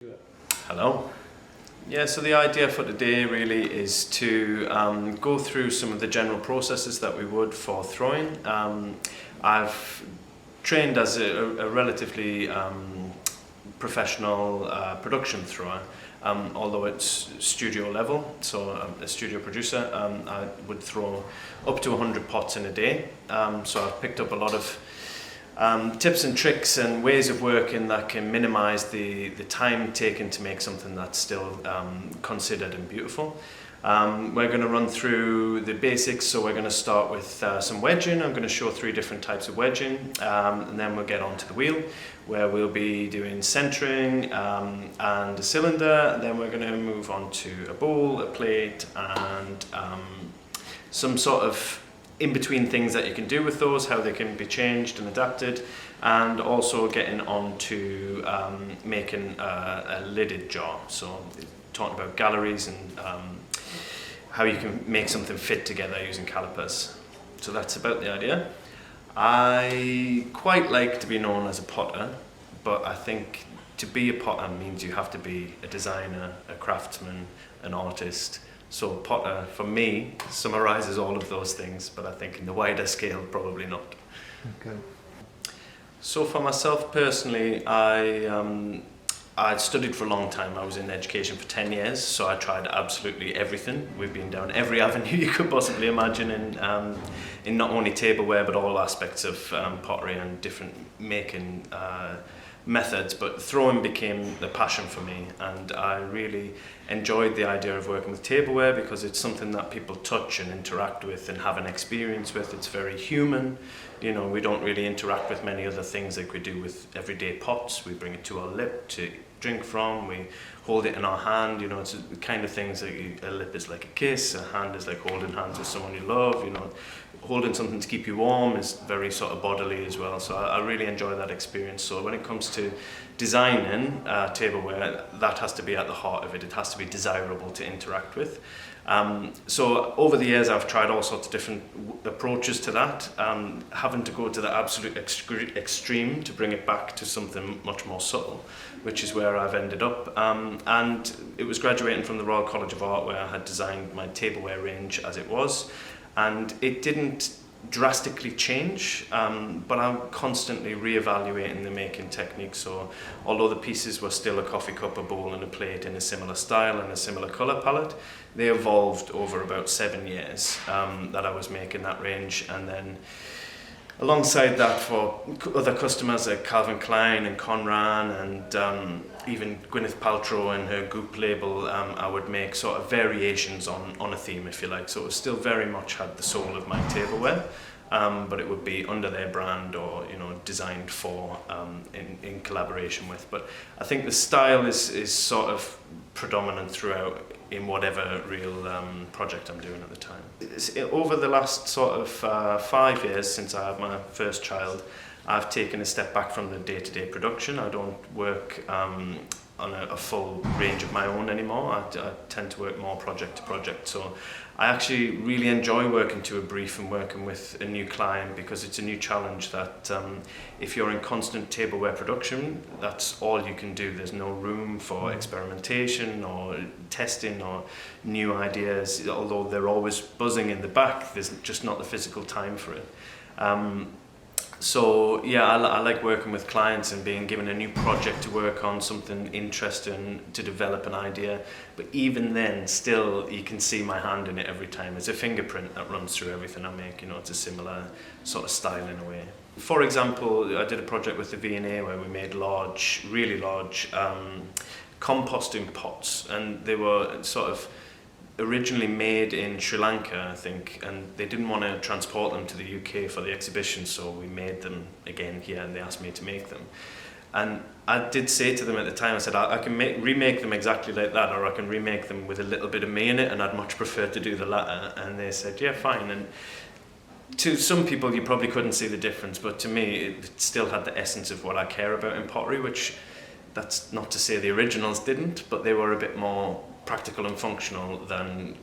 Stuart. Hello. Yeah, so the idea for today really is to go through some of the general processes that we would for throwing. I've trained as a relatively professional production thrower, although it's studio level, so I'm a studio producer. I would throw up to 100 pots in a day, so I've picked up a lot of tips and tricks and ways of working that can minimize the time taken to make something that's still considered and beautiful. We're going to run through the basics, so we're going to start with some wedging. I'm going to show 3 different types of wedging, and then we'll get onto the wheel where we'll be doing centering and a cylinder, and then we're going to move on to a bowl, a plate, and some sort of in-between things that you can do with those, how they can be changed and adapted, and also getting on to making a lidded jar. So talking about galleries and how you can make something fit together using calipers. So that's about the idea. I quite like to be known as a potter, but I think to be a potter means you have to be a designer, a craftsman, an artist. So potter, for me, summarizes all of those things, but I think in the wider scale, probably not. Okay. So for myself personally, I studied for a long time. I was in education for 10 years, so I tried absolutely everything. We've been down every avenue you could possibly imagine in not only tableware, but all aspects of pottery and different making methods, but throwing became the passion for me, and I really enjoyed the idea of working with tableware because it's something that people touch and interact with and have an experience with. It's very human. You know, we don't really interact with many other things like we do with everyday pots. We bring it to our lip to drink from, we hold it in our hand, you know, it's the kind of things that a lip is like a kiss, a hand is like holding hands with someone you love, you know, holding something to keep you warm is very sort of bodily as well. So I really enjoy that experience. So when it comes to designing tableware, that has to be at the heart of it. It has to be desirable to interact with. So over the years I've tried all sorts of different approaches to that, having to go to the absolute extreme to bring it back to something much more subtle, which is where I've ended up. And it was graduating from the Royal College of Art where I had designed my tableware range as it was, and it didn't drastically change, but I'm constantly re-evaluating the making technique. So although the pieces were still a coffee cup, a bowl and a plate in a similar style and a similar colour palette, they evolved over about 7 years that I was making that range. And then alongside that, for other customers like Calvin Klein and Conran and even Gwyneth Paltrow and her Goop label, I would make sort of variations on a theme, if you like. So it was still very much had the soul of my tableware, but it would be under their brand or, you know, designed for in collaboration with. But I think the style is sort of predominant throughout in whatever real project I'm doing at the time. Over the last sort of 5 years since I had my first child, I've taken a step back from the day-to-day production. I don't work on a full range of my own anymore. I tend to work more project to project. So I actually really enjoy working to a brief and working with a new client because it's a new challenge that if you're in constant tableware production, that's all you can do. There's no room for experimentation or testing or new ideas. Although they're always buzzing in the back, there's just not the physical time for it. So yeah, I like working with clients and being given a new project to work on, something interesting to develop an idea. But even then, still, you can see my hand in it every time. It's a fingerprint that runs through everything I make. You know, it's a similar sort of style in a way. For example, I did a project with the V&A where we made large, really large composting pots, and they were sort of originally made in Sri Lanka, I think, and they didn't want to transport them to the UK for the exhibition, so we made them again here, and they asked me to make them. And I did say to them at the time, I said, I can remake them exactly like that, or I can remake them with a little bit of me in it, and I'd much prefer to do the latter. And they said, yeah, fine. And to some people, you probably couldn't see the difference, but to me, it still had the essence of what I care about in pottery, which that's not to say the originals didn't, but they were a bit more practical and functional than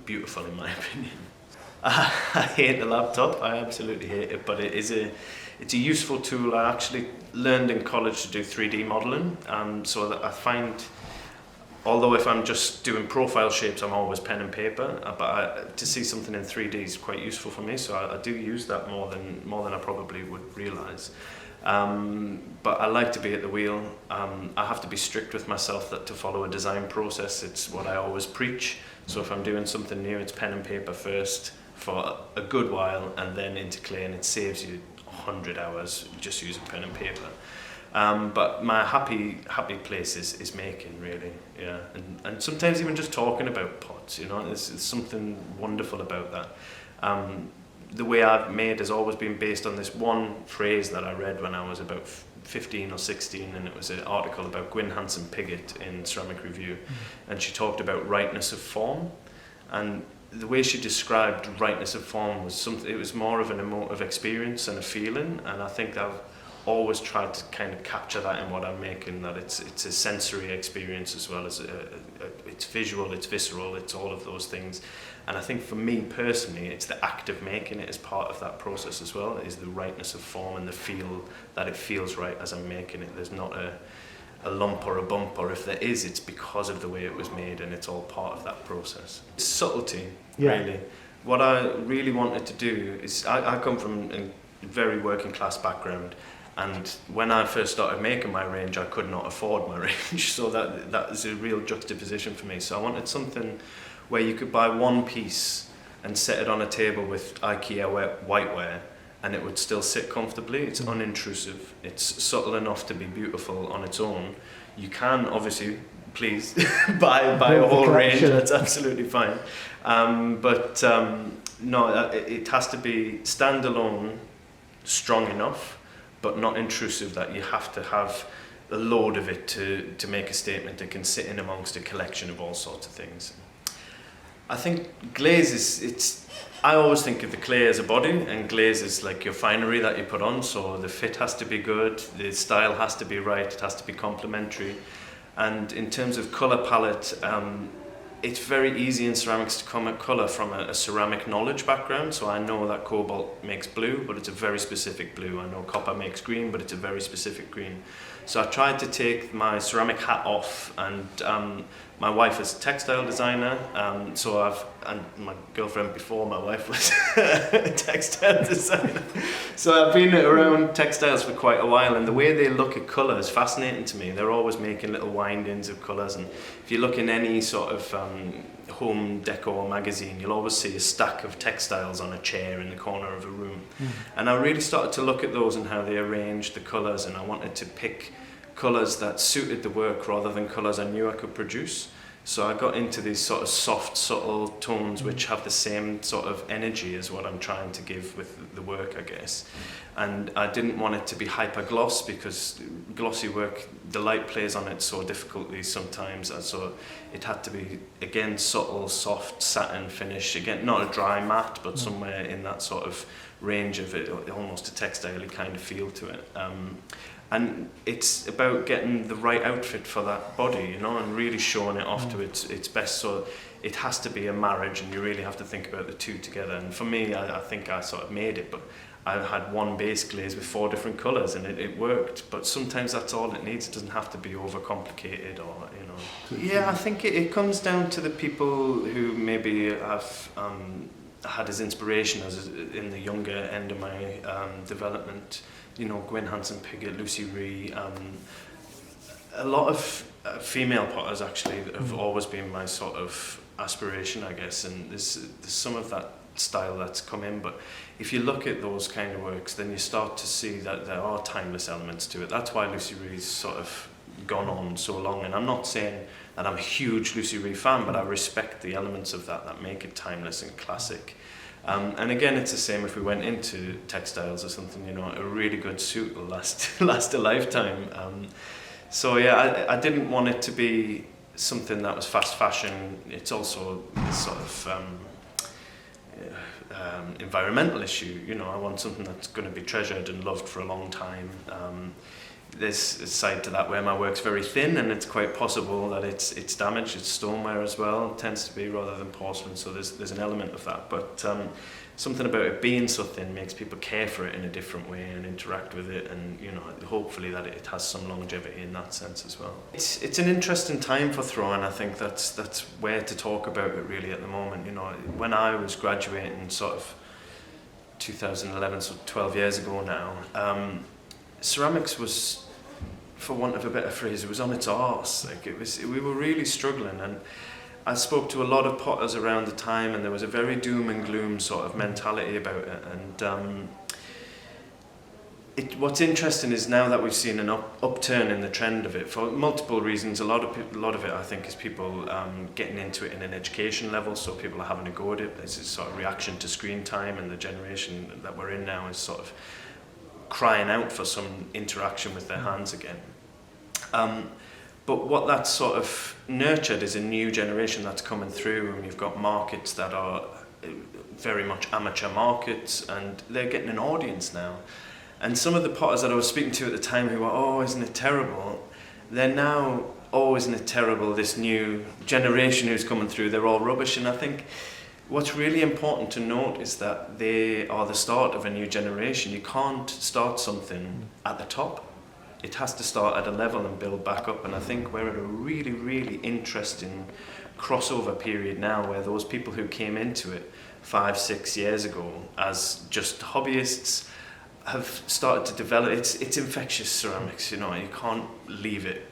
beautiful in my opinion. I hate the laptop. I absolutely hate it, but it's a useful tool. I actually learned in college to do 3D modeling, so that I find, although if I'm just doing profile shapes, I'm always pen and paper, but to see something in 3D is quite useful for me, so I do use that more than I probably would realise. But I like to be at the wheel. I have to be strict with myself that to follow a design process, it's what I always preach. So if I'm doing something new, it's pen and paper first for a good while, and then into clay, and it saves you 100 hours just using pen and paper. But my happy place is making, really, yeah. And sometimes even just talking about pots, you know, there's something wonderful about that. The way I've made has always been based on this one phrase that I read when I was about 15 or 16, and it was an article about Gwyn Hansen Piggott in Ceramic Review, and she talked about rightness of form, and the way she described rightness of form was something, it was more of an emotive experience and a feeling, and I think I've always tried to kind of capture that in what I'm making, that it's a sensory experience as well as it's visual, it's visceral, it's all of those things. And I think for me personally, it's the act of making it as part of that process as well, is the rightness of form and the feel that it feels right as I'm making it. There's not a lump or a bump, or if there is, it's because of the way it was made, and it's all part of that process. It's subtlety, really. What I really wanted to do is, I come from a very working class background, and when I first started making my range, I could not afford my range, so that is a real juxtaposition for me. So I wanted something where you could buy one piece and set it on a table with IKEA whiteware, and it would still sit comfortably. It's unintrusive, it's subtle enough to be beautiful on its own. You can obviously, please, buy a whole range, that's absolutely fine. No, it has to be standalone, strong enough, but not intrusive that you have to have a load of it to make a statement. It can sit in amongst a collection of all sorts of things. I think glaze I always think of the clay as a body, and glaze is like your finery that you put on, so the fit has to be good, the style has to be right, it has to be complementary. And in terms of colour palette, it's very easy in ceramics to come at colour from a ceramic knowledge background, so I know that cobalt makes blue, but it's a very specific blue. I know copper makes green, but it's a very specific green. So I tried to take my ceramic hat off, and my wife is a textile designer, and my girlfriend before my wife was a textile designer. So I've been around textiles for quite a while, and the way they look at colour is fascinating to me. They're always making little windings of colours, and if you look in any sort of home decor magazine, you'll always see a stack of textiles on a chair in the corner of a room. And I really started to look at those and how they arranged the colours, and I wanted to pick colours that suited the work rather than colours I knew I could produce. So I got into these sort of soft, subtle tones which have the same sort of energy as what I'm trying to give with the work, I guess. And I didn't want it to be hyper gloss, because glossy work, the light plays on it so difficultly sometimes, and so it had to be, again, subtle, soft, satin finish. Again, not a dry matte, but somewhere in that sort of range of it, almost a textile-y kind of feel to it. And it's about getting the right outfit for that body, you know, and really showing it off to its best. So it has to be a marriage, and you really have to think about the two together. And for me, I think I sort of made it, but I had one base glaze with 4 different colours, and it worked. But sometimes that's all it needs. It doesn't have to be overcomplicated, or, you know. Yeah, I think it comes down to the people who maybe have had as inspiration as in the younger end of my development. You know, Gwyn Hansen Piggott, Lucy Ree, a lot of female potters actually have always been my sort of aspiration, I guess, and there's some of that style that's come in, but if you look at those kind of works, then you start to see that there are timeless elements to it. That's why Lucy Ree's sort of gone on so long, and I'm not saying that I'm a huge Lucy Ree fan, but I respect the elements of that make it timeless and classic. And again, it's the same if we went into textiles or something, you know, a really good suit will last a lifetime. So yeah, I didn't want it to be something that was fast fashion. It's also this sort of environmental issue, you know. I want something that's going to be treasured and loved for a long time. there's a side to that where my work's very thin, and it's quite possible that it's damaged. It's stoneware as well, it tends to be, rather than porcelain, so there's an element of that. But something about it being so thin makes people care for it in a different way and interact with it, and hopefully that it has some longevity in that sense as well. It's an interesting time for throwing. I think that's where to talk about it really at the moment. When I was graduating sort of 2011, so 12 years ago now, ceramics was, for want of a better phrase, it was on its arse. We were really struggling, and I spoke to a lot of potters around the time, and there was a very doom and gloom sort of mentality about it. And what's interesting is now that we've seen an upturn in the trend of it for multiple reasons. A lot of it, I think, is people getting into it in an education level. So people are having a go at it. There's a sort of reaction to screen time, and the generation that we're in now is sort of crying out for some interaction with their hands again. But what that's sort of nurtured is a new generation that's coming through, and you've got markets that are very much amateur markets, and they're getting an audience now. And some of the potters that I was speaking to at the time who were, oh, isn't it terrible? They're now, oh, isn't it terrible, this new generation who's coming through, they're all rubbish. And I think what's really important to note is that they are the start of a new generation. You can't start something at the top. It has to start at a level and build back up. And I think we're at a really, really interesting crossover period now, where those people who came into it 5-6 years ago as just hobbyists have started to develop. It's infectious ceramics, you can't leave it.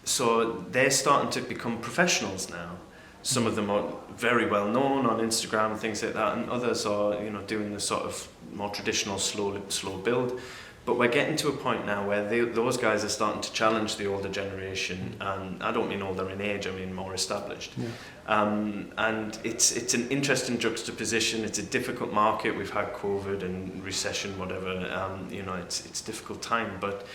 So they're starting to become professionals now. Some of them are very well known on Instagram and things like that, and others are doing the sort of more traditional slow build. But we're getting to a point now where those guys are starting to challenge the older generation, and I don't mean older in age, I mean more established. Yeah. And it's an interesting juxtaposition. It's a difficult market. We've had COVID and recession, whatever. It's a difficult time, but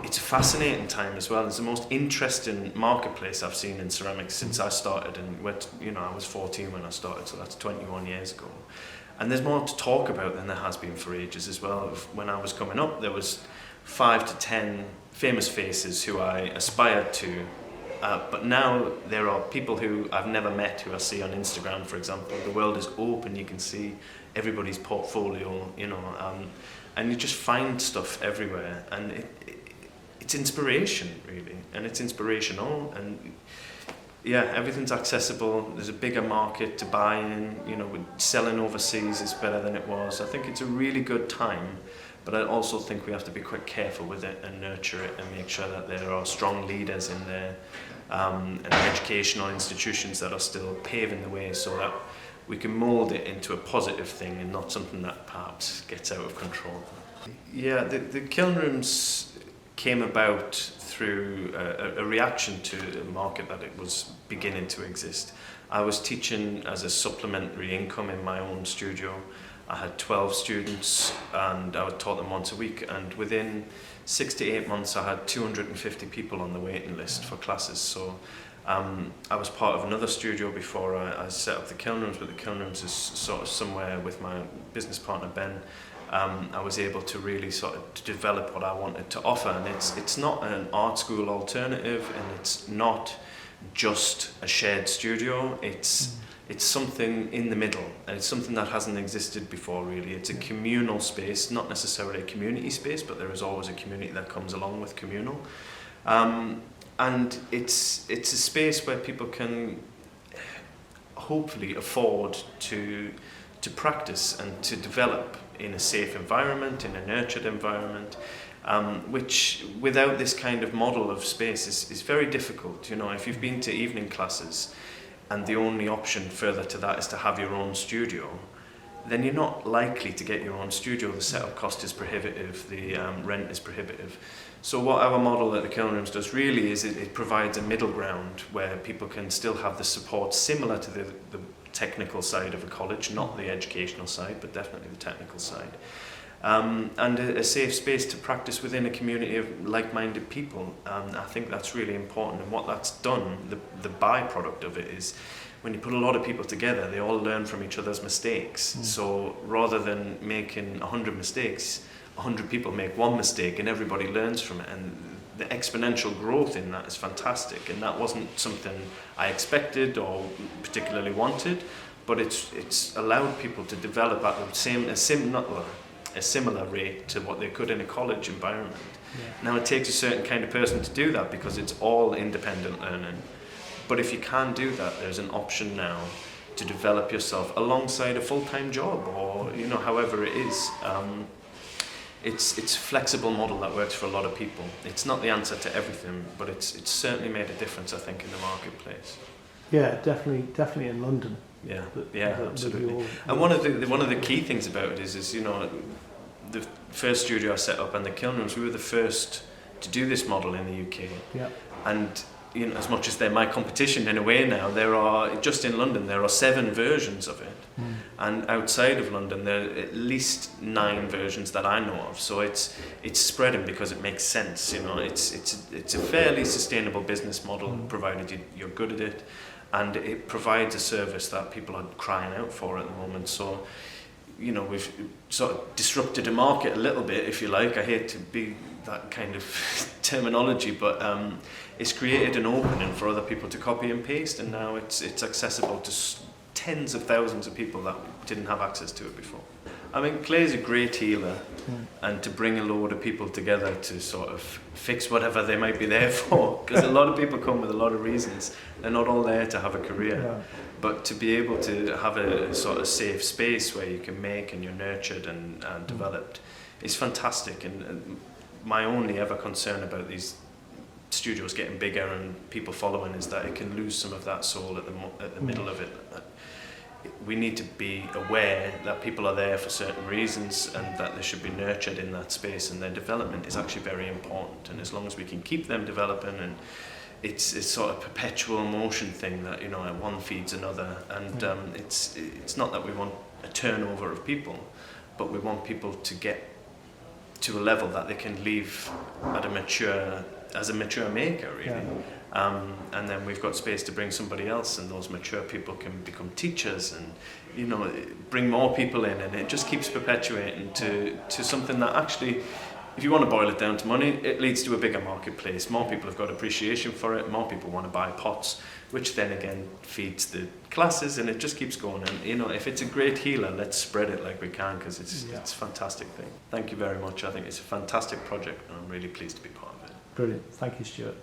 it's a fascinating time as well. It's the most interesting marketplace I've seen in ceramics since I started, and I was 14 when I started, so that's 21 years ago. And there's more to talk about than there has been for ages as well. When I was coming up, there was 5 to 10 famous faces who I aspired to, but now there are people who I've never met who I see on Instagram, for example. The world is open. You can see everybody's portfolio, and you just find stuff everywhere, and it's inspiration really, and it's inspirational, and yeah, everything's accessible. There's a bigger market to buy in. Selling overseas is better than it was. I think it's a really good time, but I also think we have to be quite careful with it and nurture it and make sure that there are strong leaders in there, and educational institutions that are still paving the way so that we can mould it into a positive thing and not something that perhaps gets out of control. Yeah, the kiln rooms came about through a reaction to a market that it was beginning to exist. I was teaching as a supplementary income in my own studio. I had 12 students, and I taught them once a week, and within 6 to 8 months I had 250 people on the waiting list for classes. So I was part of another studio before I set up the kiln rooms, but the kiln rooms is sort of somewhere with my business partner Ben. I was able to really sort of develop what I wanted to offer, and it's not an art school alternative, and it's not just a shared studio. It's something in the middle, and it's something that hasn't existed before really. It's a communal space, not necessarily a community space, but there is always a community that comes along with communal, and it's a space where people can hopefully afford to practice and to develop in a safe environment, in a nurtured environment, which without this kind of model of space is very difficult. If you've been to evening classes and the only option further to that is to have your own studio, then you're not likely to get your own studio. The setup cost is prohibitive, the rent is prohibitive. So what our model at the kiln rooms does really is it provides a middle ground where people can still have the support similar to the technical side of a college, not the educational side, but definitely the technical side. And a safe space to practice within a community of like-minded people. I think that's really important, and what that's done, the byproduct of it is when you put a lot of people together, they all learn from each other's mistakes. So rather than making 100 mistakes, 100 people make one mistake and everybody learns from it, and the exponential growth in that is fantastic. And that wasn't something I expected or particularly wanted, but it's allowed people to develop at a similar rate to what they could in a college environment. Yeah. Now it takes a certain kind of person to do that because it's all independent learning. But if you can't do that, there's an option now to develop yourself alongside a full-time job, or however it is. It's a flexible model that works for a lot of people. It's not the answer to everything, but it's certainly made a difference, I think, in the marketplace. Yeah, definitely in London. Yeah, absolutely. And one of the key things about it is the first studio I set up and the kiln rooms, we were the first to do this model in the UK. Yeah. And as much as they're my competition in a way now, just in London there are 7 versions of it. Mm. And outside of London there are at least 9 versions that I know of. So it's spreading because it makes sense. It's a fairly sustainable business model, provided you're good at it, and it provides a service that people are crying out for at the moment. So we've sort of disrupted the market a little bit, if you like. I hate to be that kind of terminology, but it's created an opening for other people to copy and paste, and now it's accessible to tens of thousands of people that didn't have access to it before. I mean, clay is a great healer, and to bring a load of people together to sort of fix whatever they might be there for, because a lot of people come with a lot of reasons. They're not all there to have a career. Yeah. But to be able to have a sort of safe space where you can make and you're nurtured and developed is fantastic. And my only ever concern about these studios getting bigger and people following is that it can lose some of that soul at the middle of it. We need to be aware that people are there for certain reasons and that they should be nurtured in that space, and their development is actually very important. And as long as we can keep them developing, and it's sort of perpetual motion thing that one feeds another, and it's not that we want a turnover of people, but we want people to get to a level that they can leave as a mature maker, really. Yeah. And then we've got space to bring somebody else, and those mature people can become teachers, and bring more people in, and it just keeps perpetuating to something that actually, if you want to boil it down to money, it leads to a bigger marketplace. More people have got appreciation for it, more people want to buy pots, which then again feeds the classes, and it just keeps going. And if it's a great healer, let's spread it like we can, because it's a fantastic thing. Thank you very much. I think it's a fantastic project, and I'm really pleased to be part of it. Brilliant. Thank you, Stuart.